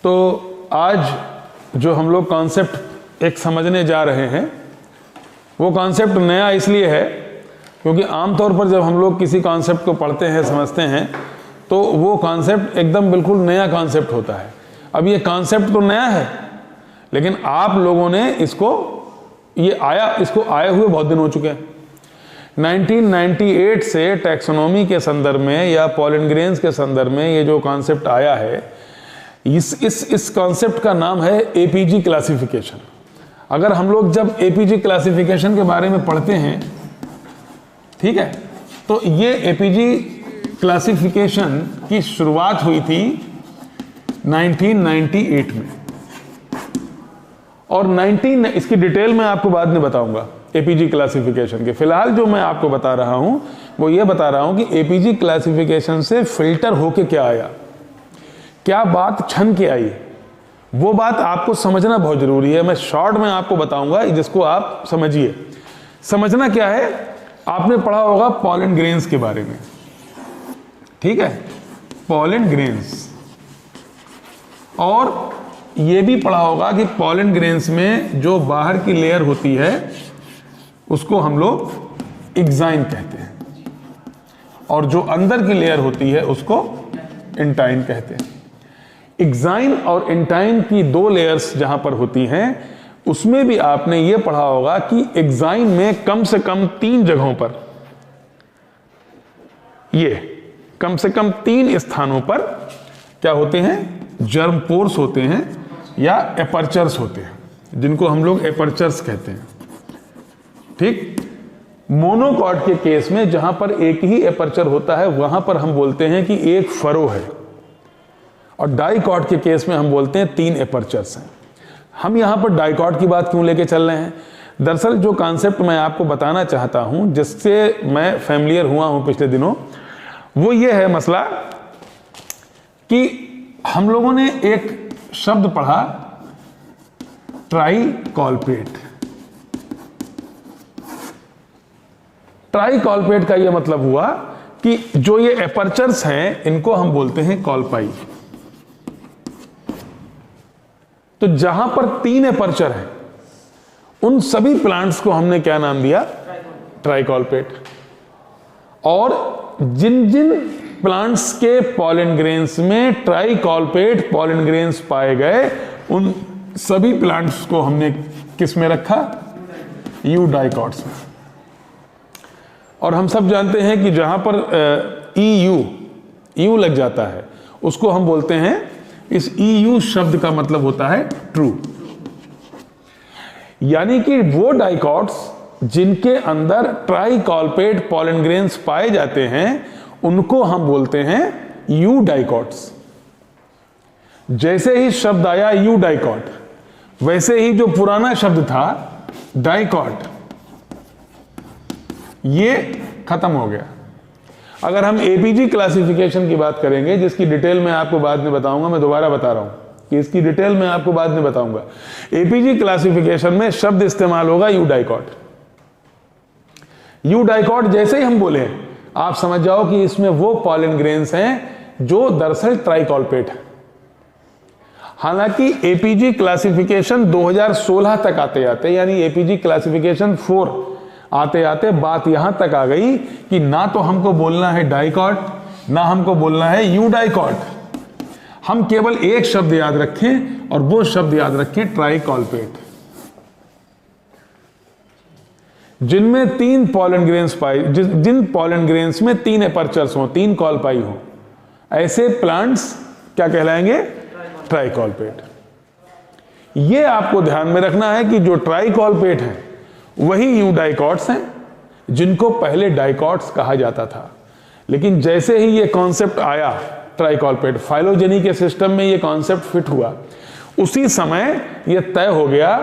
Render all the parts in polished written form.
तो आज जो हम लोग कॉन्सेप्ट एक समझने जा रहे हैं वो कॉन्सेप्ट नया इसलिए है क्योंकि आमतौर पर जब हम लोग किसी कॉन्सेप्ट को पढ़ते हैं, समझते हैं, तो वो कॉन्सेप्ट एकदम बिल्कुल नया कॉन्सेप्ट होता है। अब ये कॉन्सेप्ट तो नया है, लेकिन आप लोगों ने इसको आए हुए बहुत दिन हो चुके हैं। 1998 से टैक्सोनॉमी के संदर्भ में या पॉलिनग्रेन्स के संदर्भ में ये जो कॉन्सेप्ट आया है, इस कॉन्सेप्ट का नाम है एपीजी क्लासिफिकेशन। अगर हम लोग जब एपीजी क्लासिफिकेशन के बारे में पढ़ते हैं, ठीक है, तो ये एपीजी क्लासिफिकेशन की शुरुआत हुई थी 1998 में, और इसकी डिटेल मैं आपको बाद में बताऊंगा एपीजी क्लासिफिकेशन के। फिलहाल जो मैं आपको बता रहा हूं वो ये बता रहा हूं कि एपीजी क्लासिफिकेशन से फिल्टर होके क्या आया, क्या बात छन के आई, वो बात आपको समझना बहुत जरूरी है। मैं शॉर्ट में आपको बताऊंगा जिसको आप समझिए। समझना क्या है, आपने पढ़ा होगा पॉलन ग्रेन्स के बारे में, ठीक है, पॉलन ग्रेन्स, और ये भी पढ़ा होगा कि पॉलन ग्रेन्स में जो बाहर की लेयर होती है उसको हम लोग एक्साइन कहते हैं, और जो अंदर की लेयर होती है उसको इंटाइन कहते हैं। एक्साइन और इंटाइन की दो लेयर्स जहां पर होती हैं, उसमें भी आपने ये पढ़ा होगा कि एक्साइन में कम से कम 3 जगहों पर, ये कम से कम 3 स्थानों पर क्या होते हैं, जर्म पोर्स होते हैं या एपर्चर्स होते हैं, जिनको हम लोग एपर्चर्स कहते हैं। ठीक, मोनोकॉट के केस में जहां पर एक ही एपर्चर होता है वहां पर हम बोलते हैं कि एक फरो है, और डाइकॉट के केस में हम बोलते हैं 3 एपर्चर्स हैं। हम यहां पर डाइकॉट की बात क्यों लेके चल रहे हैं? दरअसल जो कॉन्सेप्ट मैं आपको बताना चाहता हूं, जिससे मैं फैमिलियर हुआ हूं पिछले दिनों, वो ये है मसला कि हम लोगों ने एक शब्द पढ़ा, ट्राइकॉल्पेट। ट्राइकॉल्पेट का यह मतलब हुआ कि जो ये एपर्चर्स हैं इनको हम बोलते हैं कॉल्पाई। तो जहां पर 3 एपर्चर हैं उन सभी प्लांट्स को हमने क्या नाम दिया, ट्राइकॉल्पेट। और जिन जिन प्लांट्स के पॉलन ग्रेन्स में ट्राइकॉल्पेट पॉलन ग्रेन्स पाए गए, उन सभी प्लांट्स को हमने किस में रखा, यू डाइकॉट्स में। और हम सब जानते हैं कि जहां पर यू लग जाता है उसको हम बोलते हैं, इस EU शब्द का मतलब होता है ट्रू। यानी कि वो डाइकॉट्स जिनके अंदर ट्राइकॉल्पेट पॉलन ग्रेन्स पाए जाते हैं उनको हम बोलते हैं यू डाइकॉट्स। जैसे ही शब्द आया यू डाइकॉट, वैसे ही जो पुराना शब्द था डाइकॉट, ये खत्म हो गया। अगर हम एपीजी क्लासिफिकेशन की बात करेंगे, जिसकी डिटेल मैं आपको बाद में बताऊंगा, मैं दोबारा बता रहा हूं कि इसकी डिटेल मैं आपको बाद में बताऊंगा। एपीजी क्लासिफिकेशन में शब्द इस्तेमाल होगा यू डाइकॉट। यू डाइकॉट जैसे ही हम बोले, आप समझ जाओ कि इसमें वो पॉलन ग्रेन्स हैं जो दरअसल ट्राइकॉल्पेट है। हालांकि एपीजी क्लासिफिकेशन 2016 तक आते आते, यानी एपीजी क्लासिफिकेशन 4 आते आते बात यहां तक आ गई कि ना तो हमको बोलना है डाइकॉट, ना हमको बोलना है यू डाइकॉट। हम केवल एक शब्द याद रखें, और वो शब्द याद रखें ट्राइकॉल्पेट। जिनमें 3 पॉलन ग्रेन्स पाए, जिन पॉलन ग्रेन्स में 3 एपर्चर्स हो, 3 कॉल्पाई हो, ऐसे प्लांट्स क्या कहलाएंगे, ट्राइकॉल्पेट। ये आपको ध्यान में रखना है कि जो ट्राइकॉल्पेट हैं वही यू डाइकॉट्स हैं, जिनको पहले डाइकॉट्स कहा जाता था। लेकिन जैसे ही ये कॉन्सेप्ट आया ट्राइकॉल्पेट, फाइलोजेनी के सिस्टम में ये कॉन्सेप्ट फिट हुआ, उसी समय ये तय हो गया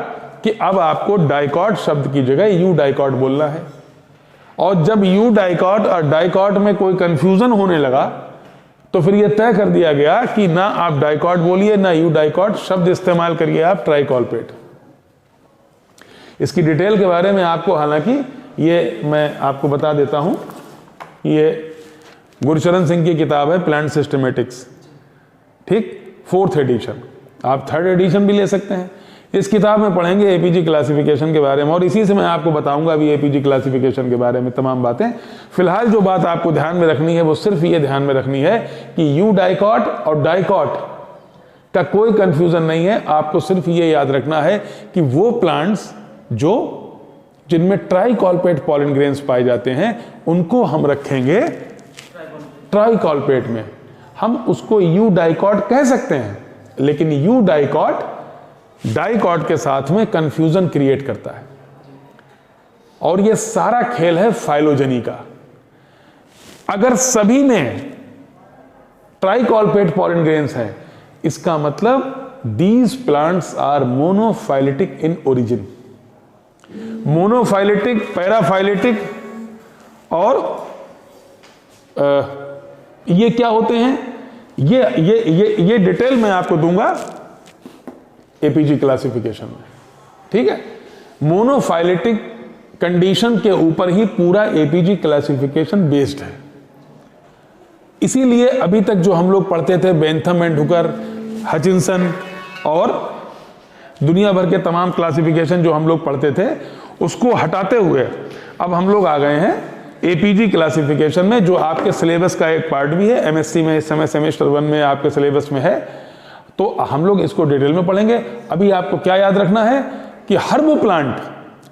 कि अब आपको डाइकॉट शब्द की जगह यू डाइकॉट बोलना है। और जब यू डाइकॉट और डाइकॉट में कोई कंफ्यूजन होने लगा, तो फिर यह तय कर दिया गया कि ना आप डाइकॉट बोलिए ना यू डाइकॉट, शब्द इस्तेमाल करिए आप ट्राइकॉल्पेट। इसकी डिटेल के बारे में आपको, हालांकि ये मैं आपको बता देता हूं, ये गुरचरण सिंह की किताब है प्लांट सिस्टमेटिक्स, ठीक, 4th एडिशन। आप थर्ड एडिशन भी ले सकते हैं। इस किताब में पढ़ेंगे एपीजी क्लासिफिकेशन के बारे में, और इसी से मैं आपको बताऊंगा अभी एपीजी क्लासिफिकेशन के बारे में तमाम बातें। फिलहाल जो बात आपको ध्यान में रखनी है वो सिर्फ ये ध्यान में रखनी है कि यू डाइकॉट और डाइकॉट का कोई कंफ्यूजन नहीं है। आपको सिर्फ ये याद रखना है कि वो प्लांट्स जिनमें ट्राइकॉलपेट पॉलन ग्रेन्स पाए जाते हैं उनको हम रखेंगे ट्राइकॉलपेट में। हम उसको यू डाइकॉट कह सकते हैं, लेकिन यू डाइकॉट के साथ में कंफ्यूजन क्रिएट करता है, और यह सारा खेल है फाइलोजेनी का। अगर सभी में ट्राइकॉलपेट पॉलन ग्रेन्स हैं, इसका मतलब these plants are monophyletic in origin. Monophyletic, paraphyletic और ये क्या होते हैं, ये डिटेल मैं आपको दूंगा एपीजी क्लासिफिकेशन में, ठीक है। मोनोफाइलेटिक कंडीशन के ऊपर ही पूरा एपीजी क्लासिफिकेशन बेस्ड है। इसीलिए अभी तक जो हम लोग पढ़ते थे बेंथम एंड हुकर, हचिंसन और दुनिया भर के तमाम क्लासिफिकेशन जो हम लोग पढ़ते थे, उसको हटाते हुए अब हम लोग आ गए हैं एपीजी क्लासिफिकेशन में, जो आपके सिलेबस का एक पार्ट भी है। एमएससी में इस समय सेमेस्टर 1 में आपके सिलेबस में है, तो हम लोग इसको डिटेल में पढ़ेंगे। अभी आपको क्या याद रखना है कि हर वो प्लांट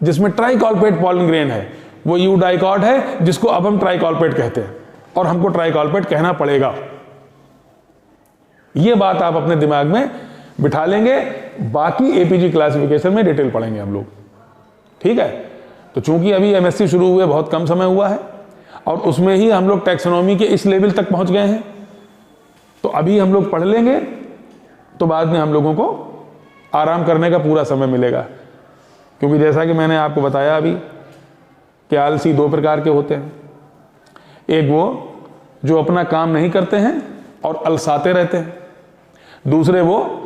जिसमें ट्राइकॉलपेट पॉलन ग्रेन है वो यू डाइकॉट है, जिसको अब हम ट्राइकॉलपेट कहते हैं, और हमको ट्राइकॉलपेट कहना पड़ेगा। ये बात आप अपने दिमाग में बिठा लेंगे। बाकी एपीजी क्लासिफिकेशन में डिटेल पढ़ेंगे हम लोग, ठीक है। तो चूंकि अभी एमएससी शुरू हुए बहुत कम समय हुआ है, और उसमें ही हम लोग टैक्सोनॉमी के इस लेवल तक पहुंच गए हैं, तो अभी हम लोग पढ़ लेंगे, तो बाद में हम लोगों को आराम करने का पूरा समय मिलेगा। क्योंकि जैसा कि मैंने आपको बताया अभी कि आलसी दो प्रकार के होते हैं। एक वो जो अपना काम नहीं करते हैं और अलसाते रहते हैं, दूसरे वो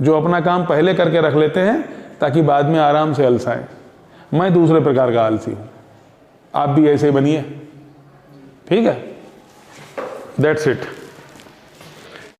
जो अपना काम पहले करके रख लेते हैं ताकि बाद में आराम से अलसाएं। मैं दूसरे प्रकार का आलसी हूं, आप भी ऐसे बनिए, ठीक है। That's it.